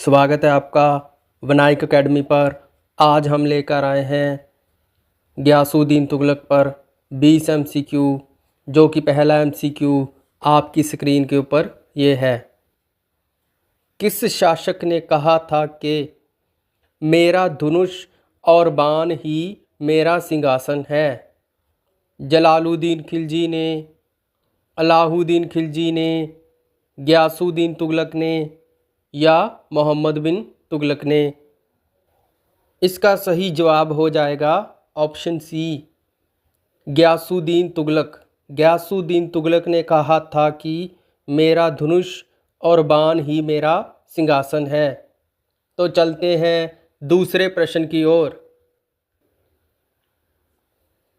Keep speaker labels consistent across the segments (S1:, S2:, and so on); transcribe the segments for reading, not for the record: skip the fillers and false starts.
S1: स्वागत है आपका विनायक अकेडमी पर। आज हम लेकर आए हैं गियासुद्दीन तुगलक पर 20 MCQ, जो कि पहला MCQ आपकी स्क्रीन के ऊपर ये है। किस शासक ने कहा था कि मेरा धनुष और बाण ही मेरा सिंहासन है? जलालुद्दीन खिलजी ने, अलाउद्दीन खिलजी ने, गियासुद्दीन तुगलक ने या मोहम्मद बिन तुगलक ने? इसका सही जवाब हो जाएगा ऑप्शन सी, गियासुद्दीन तुगलक। गियासुद्दीन तुगलक ने कहा था कि मेरा धनुष और बाण ही मेरा सिंहासन है। तो चलते हैं दूसरे प्रश्न की ओर।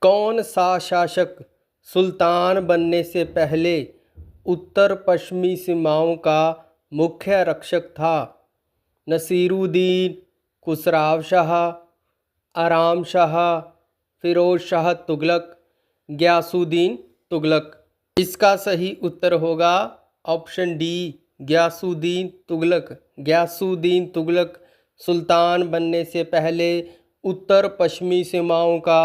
S1: कौन सा शासक सुल्तान बनने से पहले उत्तर पश्चिमी सीमाओं का मुख्य रक्षक था? नसीरुद्दीन, खुसराव शाह, आराम शाह, फिरोज शाह तुगलक, गियासुद्दीन तुगलक? इसका सही उत्तर होगा ऑप्शन डी, गियासुद्दीन तुगलक। गियासुद्दीन तुगलक सुल्तान बनने से पहले उत्तर पश्चिमी सीमाओं का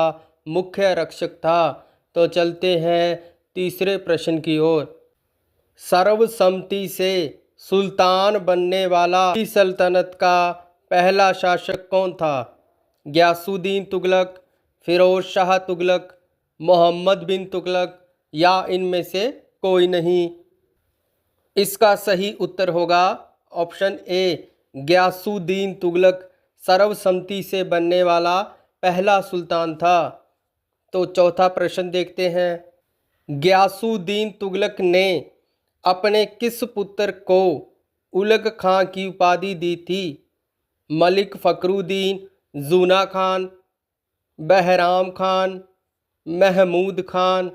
S1: मुख्य रक्षक था। तो चलते हैं तीसरे प्रश्न की ओर। सर्वसम्मति से सुल्तान बनने वाला सल्तनत का पहला शासक कौन था? गियासुद्दीन तुगलक, फिरोज शाह तुगलक, मोहम्मद बिन तुगलक या इनमें से कोई नहीं? इसका सही उत्तर होगा ऑप्शन ए, गियासुद्दीन तुगलक सर्वसम्मति से बनने वाला पहला सुल्तान था। तो चौथा प्रश्न देखते हैं। गियासुद्दीन तुगलक ने अपने किस पुत्र को उलग खां की उपाधि दी थी? मलिक फखरुद्दीन, जूना खान, बहराम खान, महमूद खान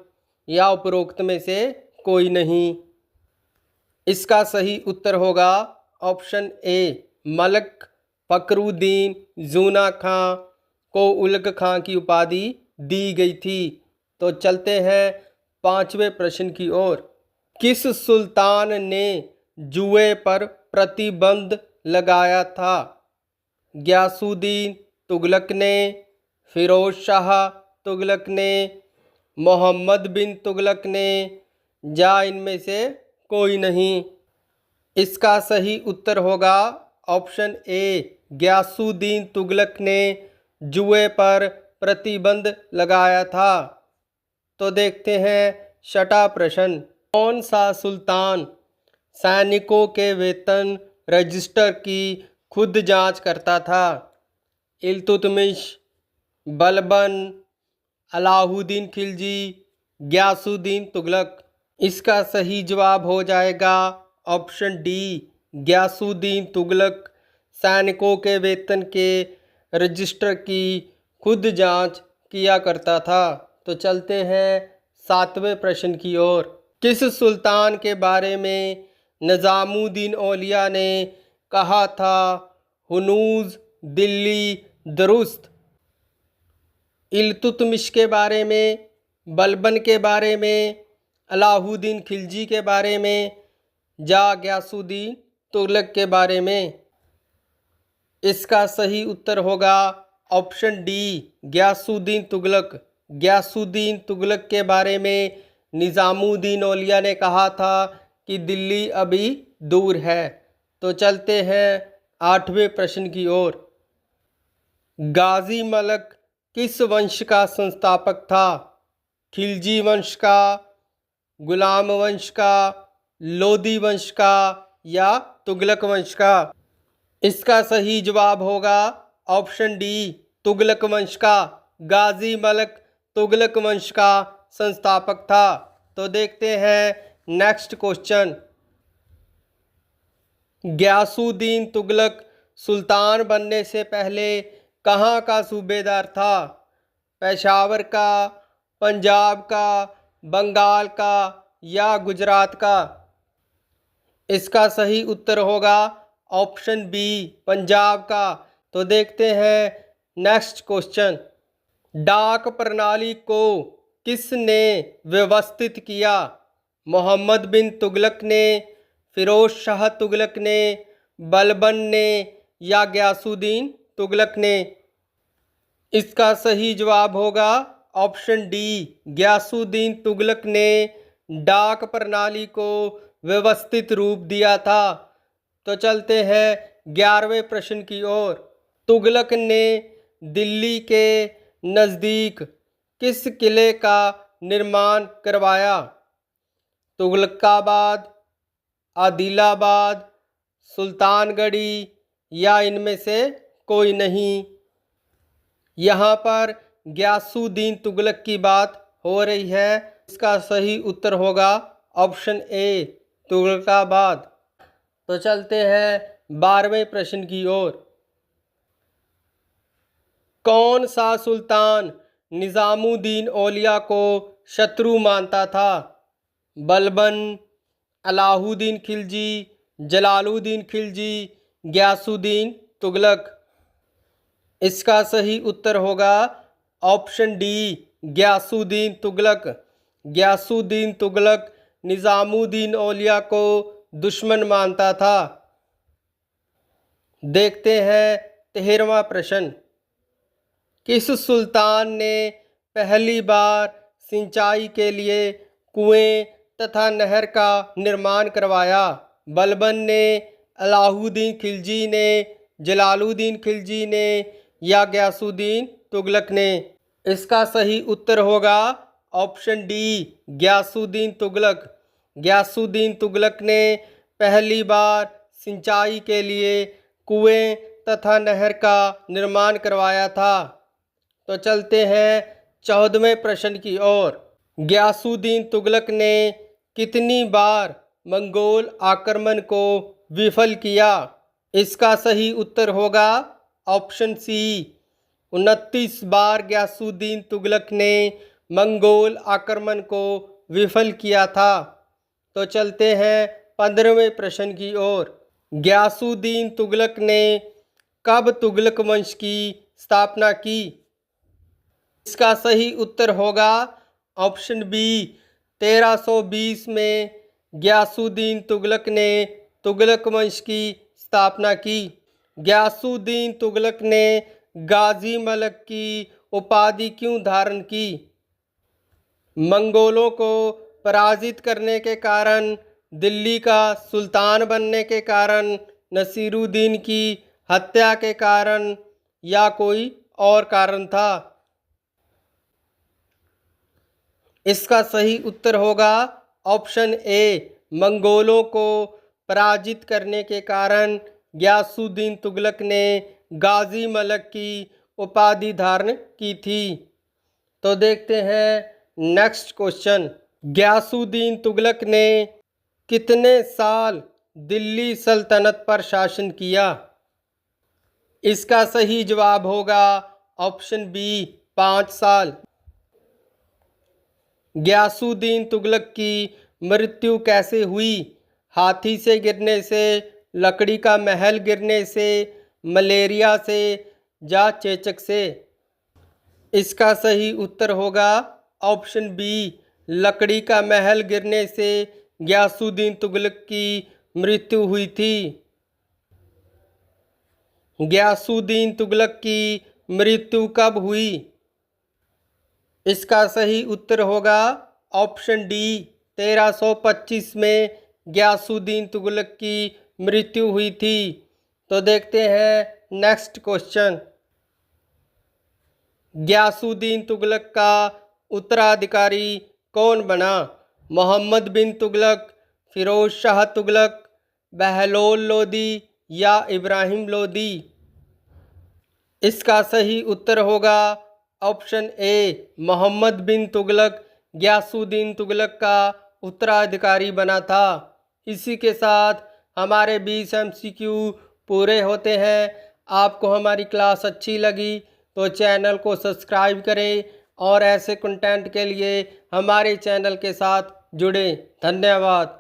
S1: या उपरोक्त में से कोई नहीं? इसका सही उत्तर होगा ऑप्शन ए, मलिक फखरुद्दीन जूना खां को उलग खां की उपाधि दी गई थी। तो चलते हैं पांचवें प्रश्न की ओर। किस सुल्तान ने जुए पर प्रतिबंध लगाया था? गियासुद्दीन तुगलक ने, फिरोज शाह तुगलक ने, मोहम्मद बिन तुगलक ने या इनमें से कोई नहीं? इसका सही उत्तर होगा ऑप्शन ए, गियासुद्दीन तुगलक ने जुए पर प्रतिबंध लगाया था। तो देखते हैं छठा प्रश्न। कौन सा सुल्तान सैनिकों के वेतन रजिस्टर की खुद जांच करता था? इल्तुतमिश, बलबन, अलाउद्दीन खिलजी, गियासुद्दीन तुगलक? इसका सही जवाब हो जाएगा ऑप्शन डी, गियासुद्दीन तुगलक सैनिकों के वेतन के रजिस्टर की खुद जांच किया करता था। तो चलते हैं सातवें प्रश्न की ओर। किस सुल्तान के बारे में निज़ामुद्दीन औलिया ने कहा था हुनूज दिल्ली दुरुस्त? इल्तुतमिश के बारे में, बलबन के बारे में, अलाउद्दीन खिलजी के बारे में या गियासुद्दीन तुगलक के बारे में? इसका सही उत्तर होगा ऑप्शन डी, गियासुद्दीन तुगलक। गियासुद्दीन तुगलक के बारे में निज़ामुद्दीन औलिया ने कहा था कि दिल्ली अभी दूर है। तो चलते हैं आठवें प्रश्न की ओर। गाजी मलक किस वंश का संस्थापक था? खिलजी वंश का, गुलाम वंश का, लोदी वंश का या तुगलक वंश का? इसका सही जवाब होगा ऑप्शन डी, तुगलक वंश का। गाजी मलक तुगलक वंश का संस्थापक था। तो देखते हैं नेक्स्ट क्वेश्चन। गियासुद्दीन तुगलक सुल्तान बनने से पहले कहाँ का सूबेदार था? पेशावर का, पंजाब का, बंगाल का या गुजरात का? इसका सही उत्तर होगा ऑप्शन बी, पंजाब का। तो देखते हैं नेक्स्ट क्वेश्चन। डाक प्रणाली को किसने व्यवस्थित किया? मोहम्मद बिन तुगलक ने, फिरोज शाह तुगलक ने, बलबन ने या गयासुद्दीन तुगलक ने? इसका सही जवाब होगा ऑप्शन डी, गयासुद्दीन तुगलक ने डाक प्रणाली को व्यवस्थित रूप दिया था। तो चलते हैं 11वें प्रश्न की ओर। तुगलक ने दिल्ली के नज़दीक किस किले का निर्माण करवाया? तुगलकाबाद, आदिलाबाद, सुल्तानगढ़ी या इनमें से कोई नहीं? यहाँ पर गयासुद्दीन तुगलक की बात हो रही है। इसका सही उत्तर होगा ऑप्शन ए, तुगलकाबाद। तो चलते हैं 12वें प्रश्न की ओर। कौन सा सुल्तान निज़ामुद्दीन औलिया को शत्रु मानता था? बलबन, अलाउद्दीन खिलजी, जलालुद्दीन खिलजी, गयासुद्दीन तुगलक? इसका सही उत्तर होगा ऑप्शन डी, गयासुद्दीन तुगलक। गयासुद्दीन तुगलक निज़ामुद्दीन औलिया को दुश्मन मानता था। देखते हैं 13वां प्रश्न। किस सुल्तान ने पहली बार सिंचाई के लिए कुएं तथा नहर का निर्माण करवाया? बलबन ने, अलाउद्दीन खिलजी ने, जलालुद्दीन खिलजी ने या गयासुद्दीन तुगलक ने? इसका सही उत्तर होगा ऑप्शन डी, गयासुद्दीन तुगलक। गयासुद्दीन तुगलक ने पहली बार सिंचाई के लिए कुएं तथा नहर का निर्माण करवाया था। तो चलते हैं 14वें प्रश्न की ओर। गयासुद्दीन तुगलक ने कितनी बार मंगोल आक्रमण को विफल किया? इसका सही उत्तर होगा ऑप्शन सी, 29 बार गयासुद्दीन तुगलक ने मंगोल आक्रमण को विफल किया था। तो चलते हैं 15वें प्रश्न की ओर। गयासुद्दीन तुगलक ने कब तुगलक वंश की स्थापना की? इसका सही उत्तर होगा ऑप्शन बी, 1320 में गयासुद्दीन तुगलक ने तुगलक वंश की स्थापना की। गयासुद्दीन तुगलक ने गाजी मलक की उपाधि क्यों धारण की? मंगोलों को पराजित करने के कारण, दिल्ली का सुल्तान बनने के कारण, नसीरुद्दीन की हत्या के कारण या कोई और कारण था? इसका सही उत्तर होगा ऑप्शन ए, मंगोलों को पराजित करने के कारण गयासुद्दीन तुगलक ने गाजी मलक की उपाधि धारण की थी। तो देखते हैं नेक्स्ट क्वेश्चन। गयासुद्दीन तुगलक ने कितने साल दिल्ली सल्तनत पर शासन किया? इसका सही जवाब होगा ऑप्शन बी, 5 साल। गयासुद्दीन तुगलक की मृत्यु कैसे हुई? हाथी से गिरने से, लकड़ी का महल गिरने से, मलेरिया से या चेचक से? इसका सही उत्तर होगा ऑप्शन बी, लकड़ी का महल गिरने से गयासुद्दीन तुगलक की मृत्यु हुई थी। गयासुद्दीन तुगलक की मृत्यु कब हुई? इसका सही उत्तर होगा ऑप्शन डी, 1325 में गयासुद्दीन तुगलक की मृत्यु हुई थी। तो देखते हैं नेक्स्ट क्वेश्चन। गयासुद्दीन तुगलक का उत्तराधिकारी कौन बना? मोहम्मद बिन तुगलक, फिरोज शाह तुगलक, बहलोल लोदी या इब्राहिम लोदी? इसका सही उत्तर होगा ऑप्शन ए, मोहम्मद बिन तुगलक गयासुद्दीन तुगलक का उत्तराधिकारी बना था। इसी के साथ हमारे 20 MCQ पूरे होते हैं। आपको हमारी क्लास अच्छी लगी तो चैनल को सब्सक्राइब करें और ऐसे कंटेंट के लिए हमारे चैनल के साथ जुड़ें। धन्यवाद।